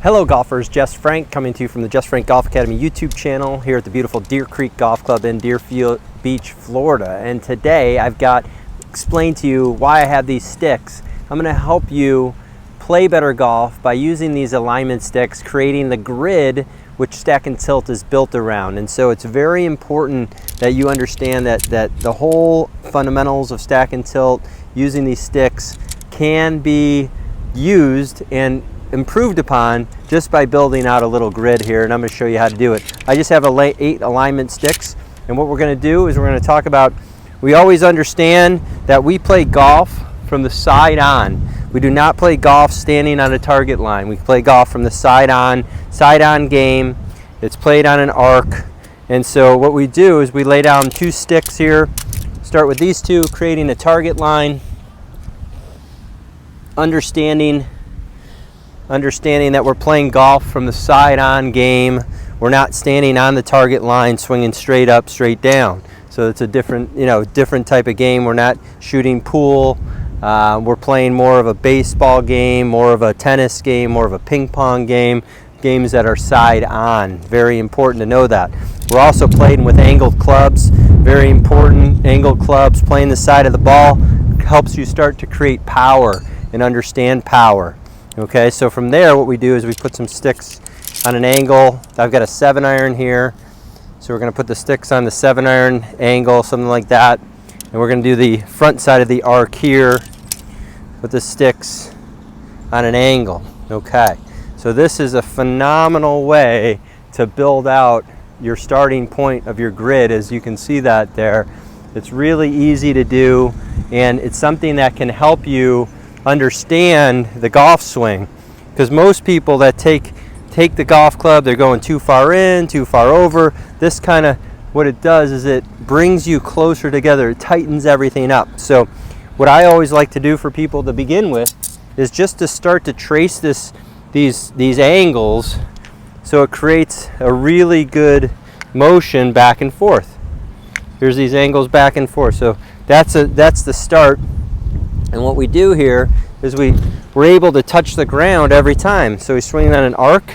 Hello golfers, Jess Frank coming to you from the Jess Frank Golf Academy YouTube channel here at the beautiful Deer Creek Golf Club in Deerfield Beach, Florida. And today I've got explain to you why I have these sticks. I'm going to help you play better golf by using these alignment sticks, creating the grid which Stack and Tilt is built around. And so it's very important that you understand that the whole fundamentals of Stack and Tilt using these sticks can be used and improved upon just by building out a little grid here, and I'm going to show you how to do it. I just have 8 alignment sticks, and what we're going to do is we're going to talk about, we always understand that we play golf from the side on. We do not play golf standing on a target line. We play golf from the side on game. It's played on an arc, and so what we do is we lay down 2 sticks here, start with these 2, creating a target line, understanding that we're playing golf from the side on game. We're not standing on the target line swinging straight up, straight down. So it's a different, different type of game. We're not shooting pool. We're playing more of a baseball game, more of a tennis game, more of a ping pong game, games that are side on. Very important to know that. We're also playing with angled clubs. Very important, angled clubs. Playing the side of the ball helps you start to create power and understand power. Okay, so from there what we do is we put some sticks on an angle. I've got a 7-iron here, so we're going to put the sticks on the 7-iron angle, something like that, and we're going to do the front side of the arc here with the sticks on an angle. Okay, so this is a phenomenal way to build out your starting point of your grid, as you can see that there. It's really easy to do, and it's something that can help you understand the golf swing, because most people that take the golf club, they're going too far in, too far over. This kind of, what it does is it brings you closer together. It tightens everything up. So what I always like to do for people to begin with is just to start to trace these angles, so it creates a really good motion back and forth. Here's these angles back and forth. So that's the start. And what we do here is we're able to touch the ground every time. So we swing on an arc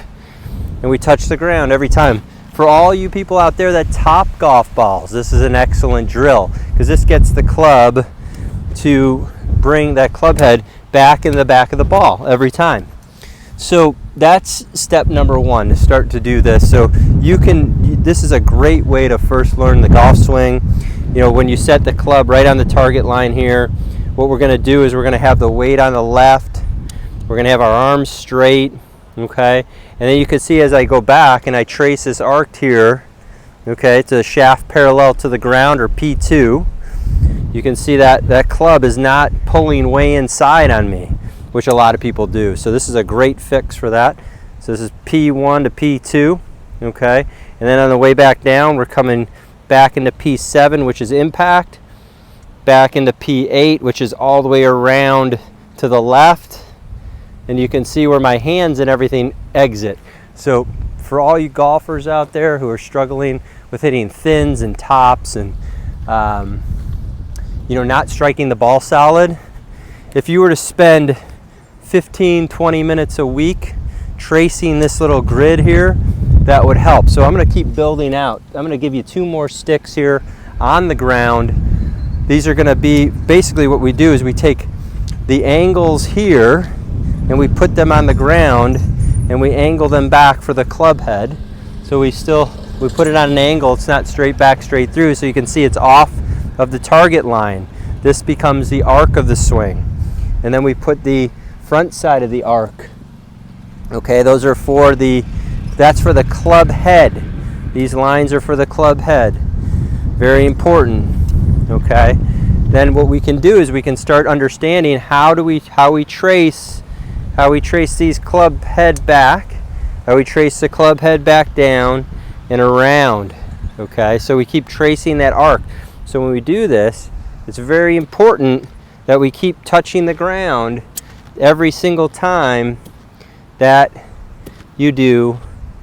and we touch the ground every time. For all you people out there that top golf balls, this is an excellent drill, because this gets the club to bring that club head back in the back of the ball every time. So that's step number 1, to start to do this. So this is a great way to first learn the golf swing. When you set the club right on the target line here, what we're going to do is we're going to have the weight on the left. We're going to have our arms straight, okay? And then you can see as I go back and I trace this arc here, okay, it's a shaft parallel to the ground, or P2. You can see that that club is not pulling way inside on me, which a lot of people do. So this is a great fix for that. So this is P1 to P2, okay? And then on the way back down, we're coming back into P7, which is impact, back into P8, which is all the way around to the left, and you can see where my hands and everything exit. So for all you golfers out there who are struggling with hitting thins and tops and not striking the ball solid, if you were to spend 15-20 minutes a week tracing this little grid here, that would help. So I'm going to keep building out. I'm going to give you 2 more sticks here on the ground. These are going to be, basically what we do is we take the angles here and we put them on the ground and we angle them back for the club head. So we put it on an angle, it's not straight back, straight through, so you can see it's off of the target line. This becomes the arc of the swing. And then we put the front side of the arc. Okay, those are that's for the club head. These lines are for the club head. Very important. Okay, then what we can do is we can start understanding how we trace these club head back, how we trace the club head back down and around. Okay, so we keep tracing that arc. So when we do this, it's very important that we keep touching the ground every single time that you do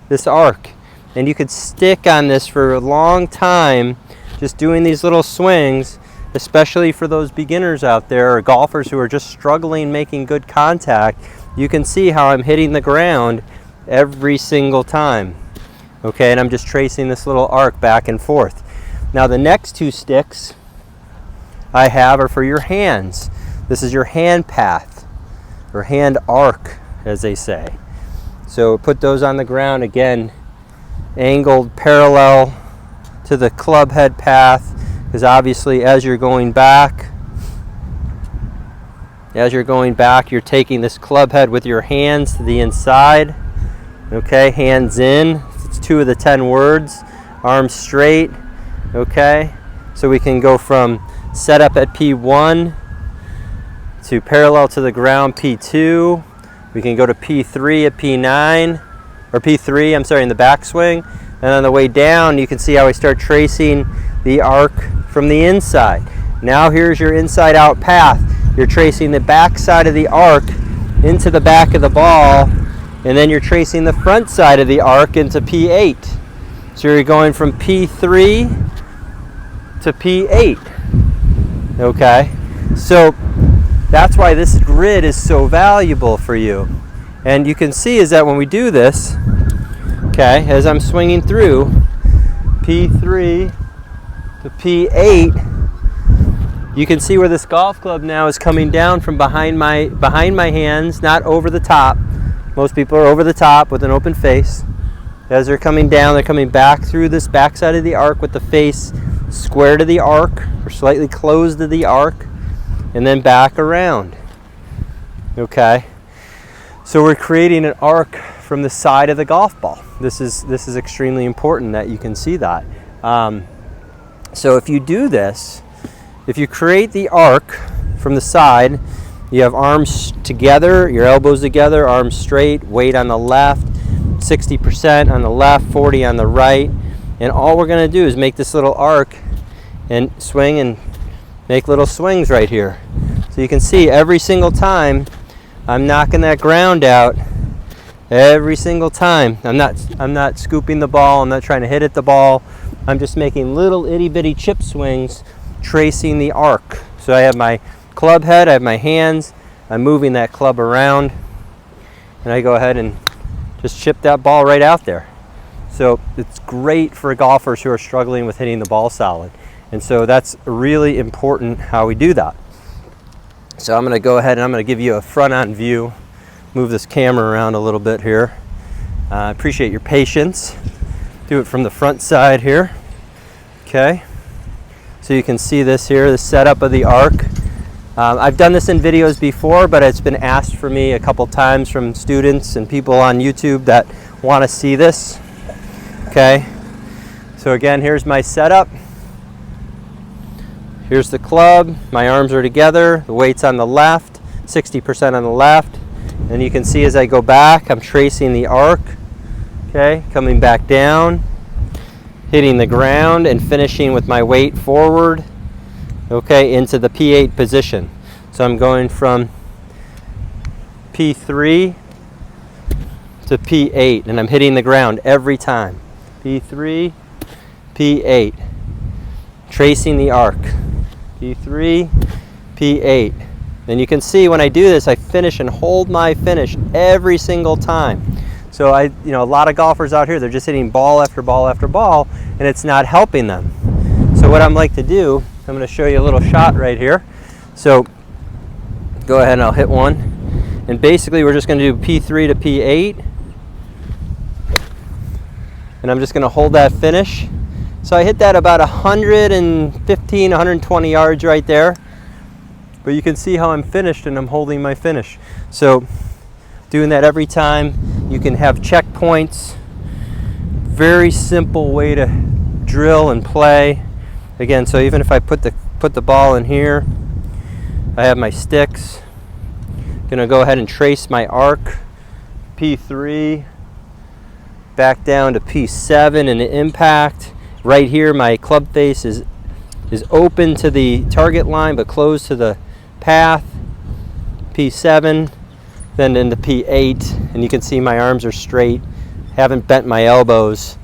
this arc. And you could stick on this for a long time, just doing these little swings, especially for those beginners out there or golfers who are just struggling making good contact. You can see how I'm hitting the ground every single time. Okay, and I'm just tracing this little arc back and forth. Now the next 2 sticks I have are for your hands. This is your hand path, or hand arc, as they say. So put those on the ground, again, angled parallel to the club head path, because obviously as you're going back, you're taking this club head with your hands to the inside. Okay, hands in. It's 2 of the 10 words. Arms straight. Okay, so we can go from setup at P1 to parallel to the ground P2. We can go to P3 at P9, or P3, I'm sorry, in the backswing. And on the way down, you can see how I start tracing the arc from the inside. Now here's your inside out path. You're tracing the back side of the arc into the back of the ball, and then you're tracing the front side of the arc into P8. So you're going from P3 to P8. Okay, so that's why this grid is so valuable for you. And you can see is that when we do this, okay, as I'm swinging through P3 to P8, you can see where this golf club now is coming down from behind my hands, not over the top. Most people are over the top with an open face. As they're coming down, they're coming back through this backside of the arc with the face square to the arc or slightly closed to the arc, and then back around. Okay, so we're creating an arc from the side of the golf ball. This is extremely important that you can see that. So if you do this, if you create the arc from the side, you have arms together, your elbows together, arms straight, weight on the left, 60% on the left, 40 on the right. And all we're going to do is make this little arc and swing and make little swings right here. So you can see every single time I'm knocking that ground out. Every single time. I'm not scooping the ball. I'm not trying to hit at the ball. I'm just making little itty bitty chip swings, tracing the arc. So I have my club head, I have my hands, I'm moving that club around, and I go ahead and just chip that ball right out there. So it's great for golfers who are struggling with hitting the ball solid. And so that's really important how we do that. So I'm going to go ahead and I'm going to give you a front-on view. Move this camera around a little bit here. I appreciate your patience. Do it from the front side here. Okay. So you can see this here, the setup of the arc. I've done this in videos before, but it's been asked for me a couple times from students and people on YouTube that want to see this. Okay. So again, here's my setup. Here's the club. My arms are together. The weight's on the left, 60% on the left. And you can see as I go back, I'm tracing the arc. Okay, coming back down, hitting the ground and finishing with my weight forward, okay, into the P8 position. So I'm going from P3 to P8, and I'm hitting the ground every time. P3, P8, tracing the arc. P3, P8. And you can see when I do this, I finish and hold my finish every single time. So a lot of golfers out here, they're just hitting ball after ball after ball, and it's not helping them. So what I'm like to do, I'm going to show you a little shot right here. So go ahead and I'll hit one. And basically we're just going to do P3 to P8. And I'm just going to hold that finish. So I hit that about 115, 120 yards right there. But you can see how I'm finished and I'm holding my finish. So doing that every time. You can have checkpoints. Very simple way to drill and play. Again, so even if I put the ball in here, I have my sticks. Gonna go ahead and trace my arc. P3 back down to P7 and the impact. Right here my club face is open to the target line but closed to the path. P7, then into P8, and you can see my arms are straight, haven't bent my elbows,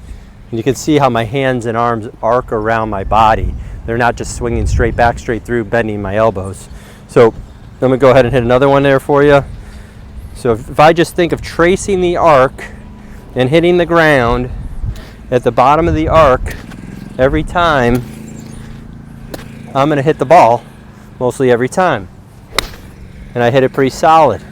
and you can see how my hands and arms arc around my body. They're not just swinging straight back, straight through, bending my elbows. So I'm going to go ahead and hit another one there for you. So if I just think of tracing the arc and hitting the ground at the bottom of the arc every time I'm going to hit the ball, mostly every time. And I hit it pretty solid.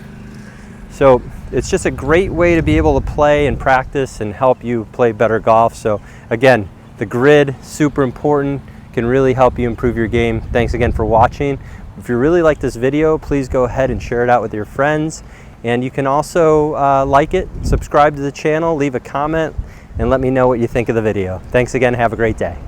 So it's just a great way to be able to play and practice and help you play better golf. So again, the grid, super important, can really help you improve your game. Thanks again for watching. If you really like this video, please go ahead and share it out with your friends. And you can also like it, subscribe to the channel, leave a comment, and let me know what you think of the video. Thanks again, have a great day.